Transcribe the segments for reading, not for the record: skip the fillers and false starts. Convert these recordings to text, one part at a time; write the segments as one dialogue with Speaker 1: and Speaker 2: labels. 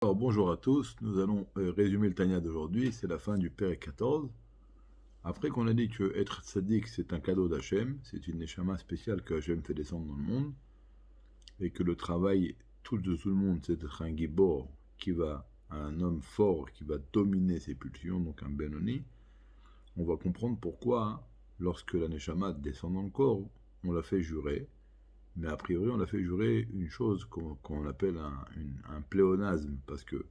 Speaker 1: Alors bonjour à tous, nous allons résumer le Tanya d'aujourd'hui, c'est la fin du Père 14. Après qu'on a dit que être tzaddik c'est un cadeau d'Hachem, c'est une neshama spéciale que Hachem fait descendre dans le monde, et que le travail de tout le monde c'est d'être un gibor, un homme fort qui va dominer ses pulsions, donc un Benoni, on va comprendre pourquoi, lorsque la neshama descend dans le corps, on la fait jurer, mais a priori on la fait jurer une chose qu'on appelle un pléonasme, parce que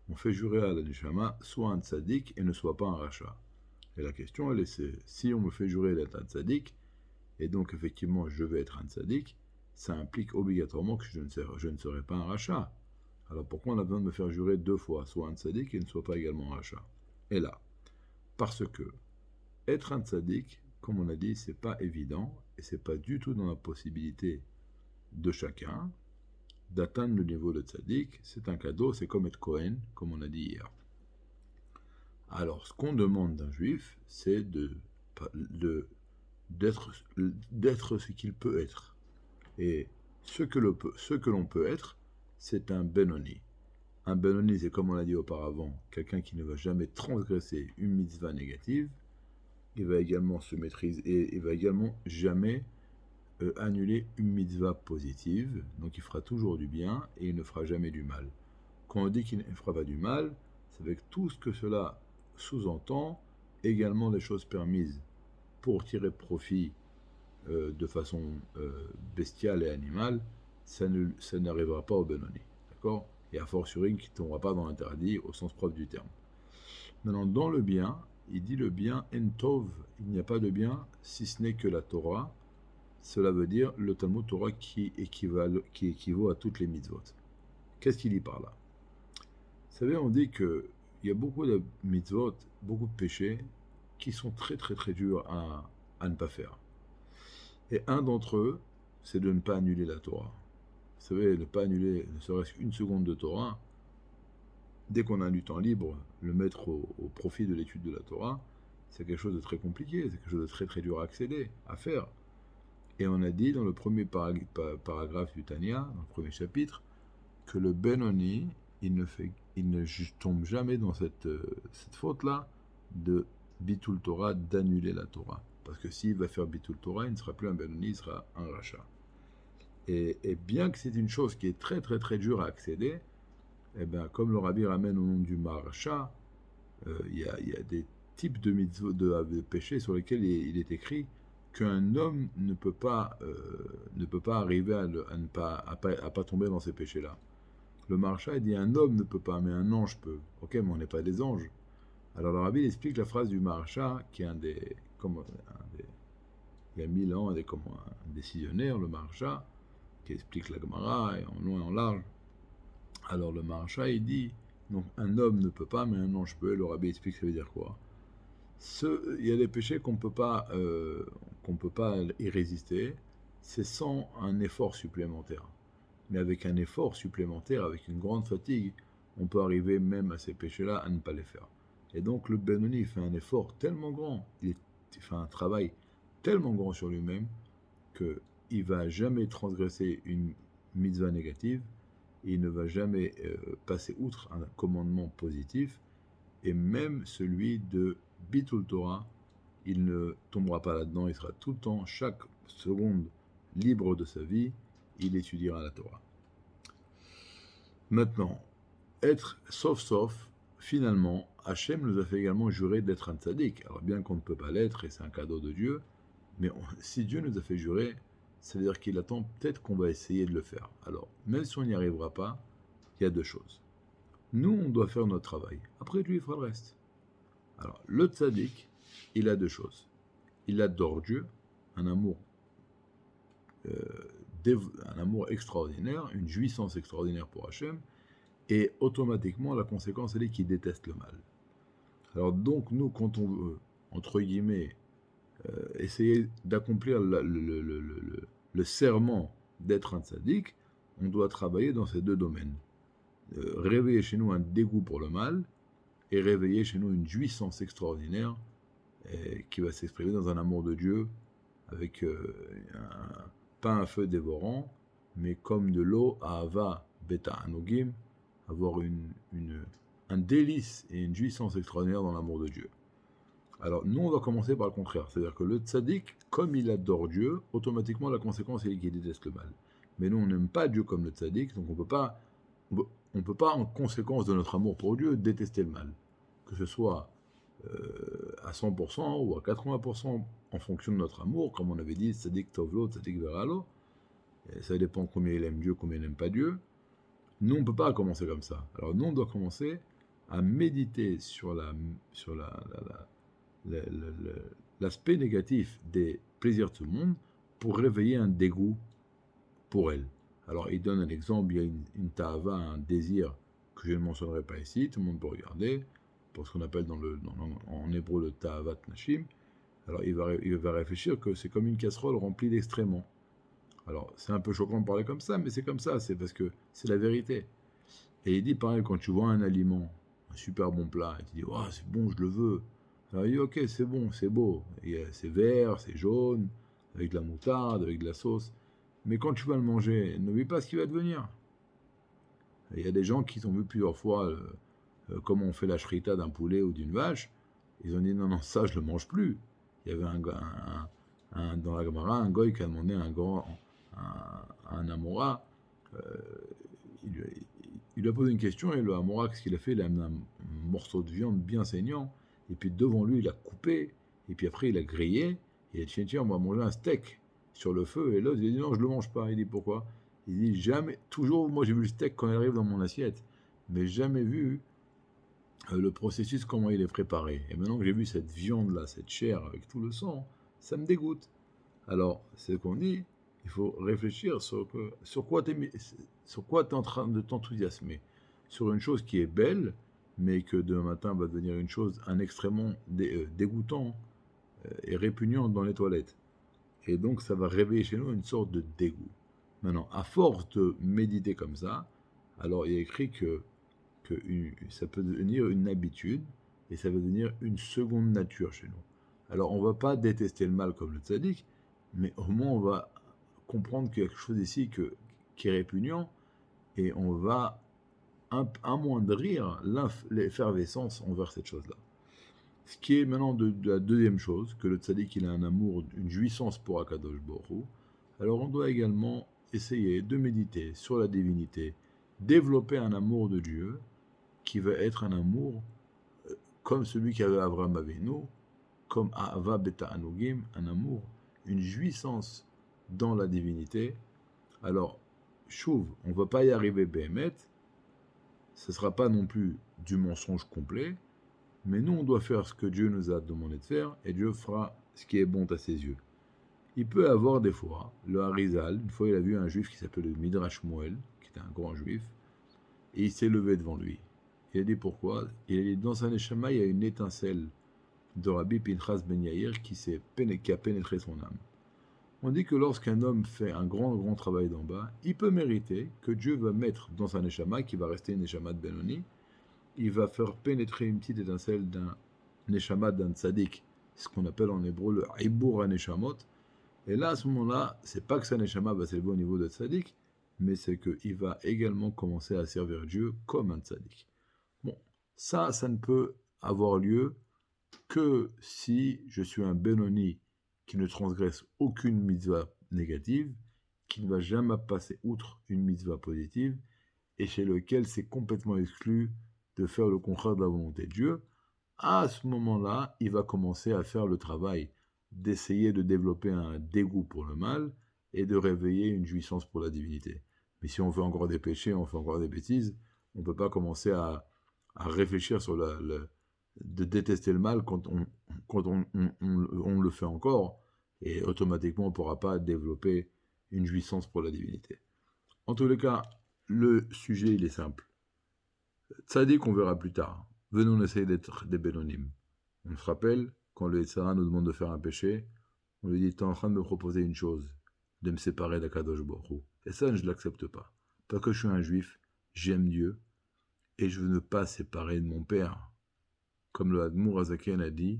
Speaker 1: on fait jurer à la neshama soit un tzaddik et ne soit pas un rachat. Et la question, elle est, si on me fait jurer d'être un tzaddik, et donc effectivement je vais être un tzaddik, ça implique obligatoirement que je ne serai pas un rachat. Alors pourquoi on a besoin de me faire jurer deux fois, soit un tzaddik et ne soit pas également un rachat? Et là, parce que être un tzaddik, comme on a dit, c'est pas évident, et c'est pas du tout dans la possibilité de chacun d'atteindre le niveau de tzaddik, c'est un cadeau, c'est comme être Cohen, comme on a dit hier. Alors, ce qu'on demande d'un juif, c'est d'être ce qu'il peut être. Et ce que l'on peut être, c'est un Benoni. Un Benoni, c'est comme on l'a dit auparavant, quelqu'un qui ne va jamais transgresser une mitzvah négative. Il va également se maîtriser et il va également jamais annuler une mitzvah positive. Donc il fera toujours du bien et il ne fera jamais du mal. Quand on dit qu'il ne fera pas du mal, c'est avec tout ce que cela sous-entend, également des choses permises pour tirer profit de façon bestiale et animale, ça n'arrivera pas au Benoni. D'accord? Et a fortiori qui ne tombera pas dans l'interdit au sens propre du terme. Maintenant, dans le bien, il dit le bien en tov, il n'y a pas de bien si ce n'est que la Torah. Cela veut dire le Talmud Torah qui équivaut à toutes les mitzvot. Qu'est-ce qu'il dit par là? Vous savez, on dit qu'il y a beaucoup de mitzvot, beaucoup de péchés qui sont très très très durs à ne pas faire. Et un d'entre eux, c'est de ne pas annuler la Torah. Vous savez, ne pas annuler ne serait-ce qu'une seconde de Torah, dès qu'on a du temps libre, le mettre au profit de l'étude de la Torah, c'est quelque chose de très compliqué, c'est quelque chose de très très dur à accéder, à faire. Et on a dit dans le premier paragraphe du Tanya, dans le premier chapitre, que le Benoni, il ne tombe jamais dans cette faute-là de Bitul Torah, d'annuler la Torah. Parce que s'il va faire Bitul Torah, il ne sera plus un Benoni, il sera un rachat. Et bien que c'est une chose qui est très très très dure à accéder, eh bien, comme le Rabbi ramène au nom du Marachat, il y a des types de péchés sur lesquels il est écrit qu'un homme ne peut pas arriver à pas tomber dans ces péchés-là. Le Marcha dit un homme ne peut pas, mais un ange peut. Ok, mais on n'est pas des anges. Alors le Rabbi explique la phrase du Marcha, qui est il y a 1000 ans, comme un décisionnaire, le Marcha, qui explique la Gemara en long et en large. Alors le Marcha, il dit, donc un homme ne peut pas, mais un ange peut. Et le Rabbi explique ça veut dire quoi? Il y a des péchés qu'on peut pas y résister, c'est sans un effort supplémentaire. Mais avec un effort supplémentaire, avec une grande fatigue, on peut arriver même à ces péchés-là à ne pas les faire. Et donc le Benoni fait un effort tellement grand, il fait un travail tellement grand sur lui-même, qu'il ne va jamais transgresser une mitzvah négative, et il ne va jamais passer outre un commandement positif, et même celui de Bitul Torah, il ne tombera pas là-dedans, il sera tout le temps, chaque seconde, libre de sa vie, il étudiera la Torah. Maintenant, sauf, finalement, Hachem nous a fait également jurer d'être un tzaddik. Alors bien qu'on ne peut pas l'être, et c'est un cadeau de Dieu, mais si Dieu nous a fait jurer, ça veut dire qu'il attend peut-être qu'on va essayer de le faire. Alors, même si on n'y arrivera pas, il y a deux choses. Nous, on doit faire notre travail. Après, lui, il fera le reste. Alors, le tzaddik, il a deux choses. Il adore Dieu, un amour, un amour extraordinaire, une jouissance extraordinaire pour Hachem, et automatiquement, la conséquence, elle est qu'il déteste le mal. Alors donc, nous, quand on veut, entre guillemets, essayer d'accomplir le serment d'être un tzaddik, on doit travailler dans ces deux domaines. Réveiller chez nous un dégoût pour le mal, et réveiller chez nous une jouissance extraordinaire qui va s'exprimer dans un amour de Dieu, avec pas un feu dévorant, mais comme de l'eau, ahava beta anogim, avoir un délice et une jouissance extraordinaire dans l'amour de Dieu. Alors, nous, on va commencer par le contraire. C'est-à-dire que le tzaddik, comme il adore Dieu, automatiquement, la conséquence est qu'il déteste le mal. Mais nous, on n'aime pas Dieu comme le tzaddik, donc on ne peut pas, en conséquence de notre amour pour Dieu, détester le mal. Que ce soit à 100% ou à 80% en fonction de notre amour, comme on avait dit, tzaddik tovlo, tzaddik veralo. Ça dépend combien il aime Dieu, combien il n'aime pas Dieu. Nous, on ne peut pas commencer comme ça. Alors, nous, on doit commencer à méditer sur l'aspect négatif des plaisirs de ce monde pour réveiller un dégoût pour elle. Alors, il donne un exemple, il y a une ta'ava, un désir que je ne mentionnerai pas ici, tout le monde peut regarder, pour ce qu'on appelle en hébreu le ta'avat nashim. Alors, il va réfléchir que c'est comme une casserole remplie d'extréments. Alors, c'est un peu choquant de parler comme ça, mais c'est comme ça, c'est parce que c'est la vérité. Et il dit pareil, quand tu vois un aliment, un super bon plat, et tu dis, oh, c'est bon, je le veux. Alors il dit, ok, c'est bon, c'est beau, c'est vert, c'est jaune, avec de la moutarde, avec de la sauce. Mais quand tu vas le manger, n'oublie pas ce qu'il va devenir. Il y a des gens qui ont vu plusieurs fois comment on fait la shrita d'un poulet ou d'une vache. Ils ont dit, non, non, ça, je ne le mange plus. Il y avait dans la Gemara, un goy qui a demandé à un Amora, il lui a posé une question et le Amora, qu'est-ce qu'il a fait? Il a amené un morceau de viande bien saignant, et puis devant lui, il a coupé, et puis après, il a grillé, et il a dit, tiens, on va manger un steak sur le feu, et l'autre, il a dit, non, je ne le mange pas. Il dit, pourquoi? Il dit, jamais, toujours, moi j'ai vu le steak quand il arrive dans mon assiette, mais jamais vu le processus, comment il est préparé. Et maintenant que j'ai vu cette viande-là, cette chair avec tout le sang, ça me dégoûte. Alors, c'est ce qu'on dit, il faut réfléchir sur quoi tu es en train de t'enthousiasmer. Sur une chose qui est belle, mais que demain matin va devenir un extrêmement dégoûtant et répugnant dans les toilettes. Et donc, ça va réveiller chez nous une sorte de dégoût. Maintenant, à force de méditer comme ça, alors il y a écrit que ça peut devenir une habitude et ça va devenir une seconde nature chez nous. Alors, on ne va pas détester le mal comme le tzaddik, mais au moins on va comprendre qu'il y a quelque chose ici qui est répugnant et on va amoindrir l'effervescence envers cette chose-là. Ce qui est maintenant de la deuxième chose, que le tzaddik il a un amour, une jouissance pour Akadosh Baruch Hu, alors on doit également essayer de méditer sur la divinité, développer un amour de Dieu qui va être un amour comme celui qu'avait Avraham Avinu, comme Ahava Beta Anugim, un amour, une jouissance dans la divinité. Alors, chouv, on ne va pas y arriver béhémet, ce ne sera pas non plus du mensonge complet, mais nous on doit faire ce que Dieu nous a demandé de faire, et Dieu fera ce qui est bon à ses yeux. Il peut avoir des fois, le Harizal, une fois il a vu un juif qui s'appelle le Midrash Moël, qui était un grand juif, et il s'est levé devant lui. Il a dit pourquoi? Il a dit dans sa neshama il y a une étincelle de Rabbi Pinchas Ben Yair qui a pénétré son âme. On dit que lorsqu'un homme fait un grand travail d'en bas, il peut mériter que Dieu va mettre dans sa neshama, qui va rester une neshama de Benoni, il va faire pénétrer une petite étincelle d'un neshama d'un tzaddik, ce qu'on appelle en hébreu le Ibur HaNeshamot. Et là, à ce moment-là, c'est pas que sa neshama va s'élever au niveau de tzaddik, mais c'est qu'il va également commencer à servir Dieu comme un tzaddik. Bon, ça ne peut avoir lieu que si je suis un Benoni qui ne transgresse aucune mitzvah négative, qui ne va jamais passer outre une mitzvah positive, et chez lequel c'est complètement exclu de faire le contraire de la volonté de Dieu. À ce moment-là, il va commencer à faire le travail d'essayer de développer un dégoût pour le mal et de réveiller une jouissance pour la divinité. Mais si on fait encore des péchés, on fait encore des bêtises, on ne peut pas commencer à réfléchir sur de détester le mal quand on le fait encore, et automatiquement on ne pourra pas développer une jouissance pour la divinité. En tous les cas, le sujet il est simple. Tzadik, on verra plus tard. Venons essayer d'être des bénonymes. On se rappelle, quand le Yetzirah nous demande de faire un péché, on lui dit, tu es en train de me proposer une chose, de me séparer d'Akadosh Baruch Hu. Et ça, je ne l'accepte pas. Parce que je suis un juif, j'aime Dieu, et je veux ne pas séparer de mon père. Comme le Admour Azaken a dit,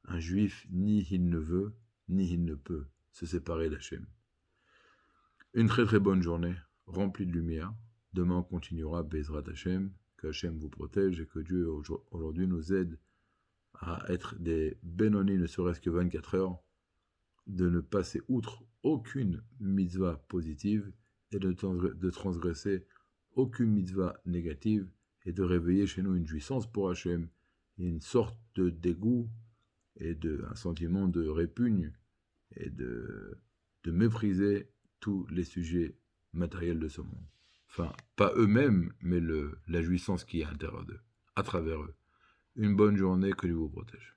Speaker 1: un juif, ni il ne veut, ni il ne peut se séparer d'Hachem. Une très très bonne journée, remplie de lumière. Demain, on continuera Bezrat Hashem, que Hashem vous protège et que Dieu aujourd'hui nous aide à être des Benoni, ne serait-ce que 24 heures, de ne passer outre aucune mitzvah positive et de transgresser aucune mitzvah négative et de réveiller chez nous une jouissance pour Hachem et une sorte de dégoût et un sentiment de répugne et de mépriser tous les sujets matériels de ce monde. Enfin, pas eux-mêmes, mais la jouissance qui est à l'intérieur d'eux, à travers eux. Une bonne journée, que Dieu vous protège.